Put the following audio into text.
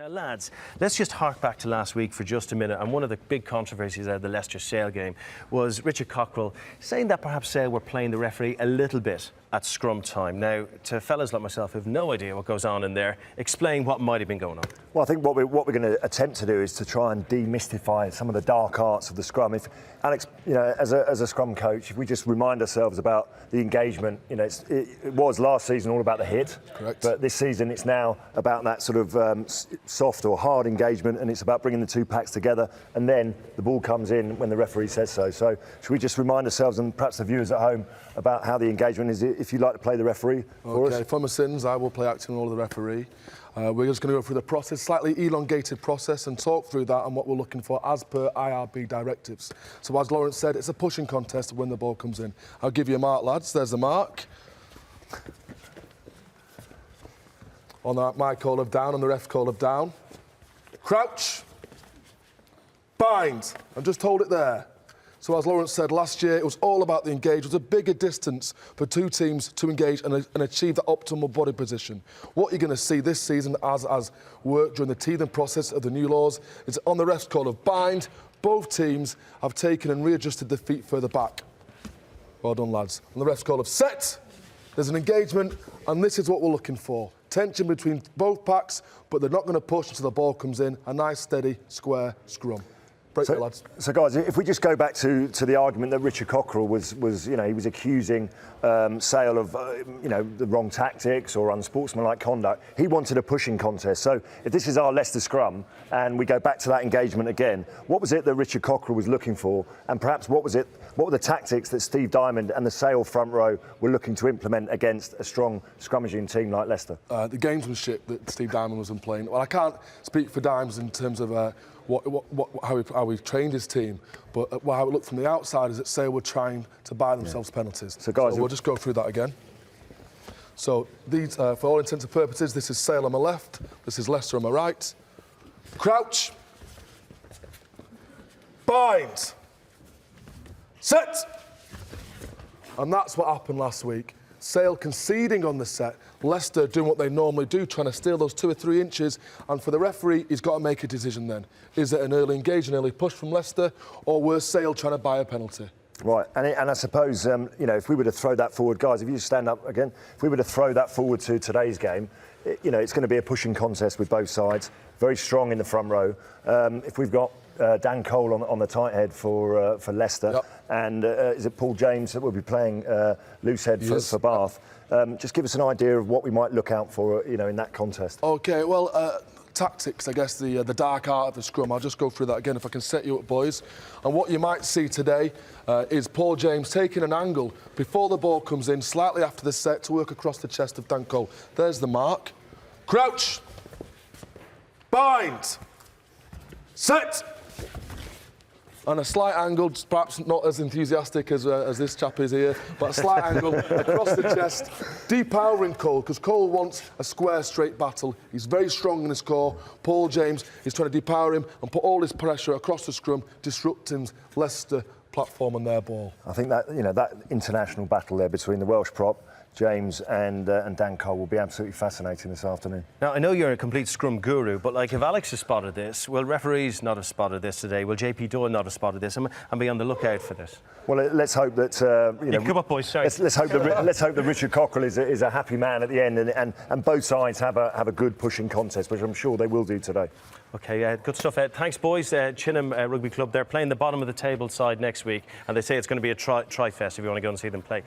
Now, lads, let's just hark back to last week for just a minute. And one of the big controversies out of the Leicester Sale game was Richard Cockrell saying that perhaps Sale were playing the referee a little bit at scrum time. Now, to fellas like myself who have no idea what goes on in there, explain what might have been going on. Well, I think what we're going to attempt to do is to try and demystify some of the dark arts of the scrum. If Alex, you know, as a scrum coach, if we just remind ourselves about the engagement, you know, it was last season all about the hit. Correct. But this season it's now about that sort of soft or hard engagement, and it's about bringing the two packs together, and then the ball comes in when the referee says so. So should we just remind ourselves, and perhaps the viewers at home, about how the engagement is, if you'd like to play the referee for us? Okay, for my sins, I will play acting role of the referee. We're just going to go through the process, slightly elongated process, and talk through that and what we're looking for as per IRB directives. So as Lawrence said, it's a pushing contest when the ball comes in. I'll give you a mark, lads. There's the mark. On that, my call of down and the ref call of down. Crouch. Bind. And just hold it there. So as Lawrence said last year, it was all about the engage. It was a bigger distance for two teams to engage and achieve the optimal body position. What you're going to see this season as worked during the teething process of the new laws is on the ref's call of bind, both teams have taken and readjusted their feet further back. Well done, lads. On the ref's call of set, there's an engagement, and this is what we're looking for. Tension between both packs, but they're not going to push until the ball comes in. A nice, steady, square scrum. So guys, if we just go back to the argument that Richard Cockrell was you know, he was accusing Sale of you know, the wrong tactics or unsportsmanlike conduct. He wanted a pushing contest. So if this is our Leicester scrum and we go back to that engagement again, what was it that Richard Cockrell was looking for, and perhaps what were the tactics that Steve Diamond and the Sale front row were looking to implement against a strong scrummaging team like Leicester? The gamesmanship that Steve Diamond was playing. Well, I can't speak for Dimes in terms of how he trained his team, but how it looked from the outside is that Sale were trying to buy themselves penalties. So guys, we'll just go through that again. So these, for all intents and purposes, this is Sale on my left, this is Leicester on my right. Crouch. Bind. Set. And that's what happened last week. Sale conceding on the set, Leicester doing what they normally do, trying to steal those 2 or 3 inches, and for the referee, he's got to make a decision then. Is it an early engage, an early push from Leicester, or were Sale trying to buy a penalty? Right, and I suppose, you know, if we were to throw that forward, guys, if you just stand up again, if we were to throw that forward to today's game, you know, it's going to be a pushing contest with both sides, very strong in the front row. If we've got Dan Cole on the tight head for Leicester, yep. And is it Paul James that will be playing loose head for Bath? Just give us an idea of what we might look out for, you know, in that contest. Okay, well, tactics, I guess, the dark art of the scrum. I'll just go through that again if I can set you up, boys. And what you might see today is Paul James taking an angle before the ball comes in, slightly after the set, to work across the chest of Dan Cole. There's the mark. Crouch. Bind. Set. And a slight angle, perhaps not as enthusiastic as this chap is here, but a slight angle across the chest, depowering Cole, because Cole wants a square, straight battle. He's very strong in his core. Paul James is trying to depower him and put all his pressure across the scrum, disrupting Leicester platform and their ball. I think that, you know, that international battle there between the Welsh prop, James and Dan Cole, will be absolutely fascinating this afternoon. Now, I know you're a complete scrum guru, but like, if Alex has spotted this, will referees not have spotted this today? Will JP Doyle not have spotted this and be on the lookout for this? Well, let's hope that you know. Come up, boys. Sorry. Let's hope that Richard Cockrell is a happy man at the end, and both sides have a good pushing contest, which I'm sure they will do today. Okay, good stuff. Thanks, boys. Chinham Rugby Club, they're playing the bottom of the table side next week, and they say it's going to be a tri-fest if you want to go and see them play.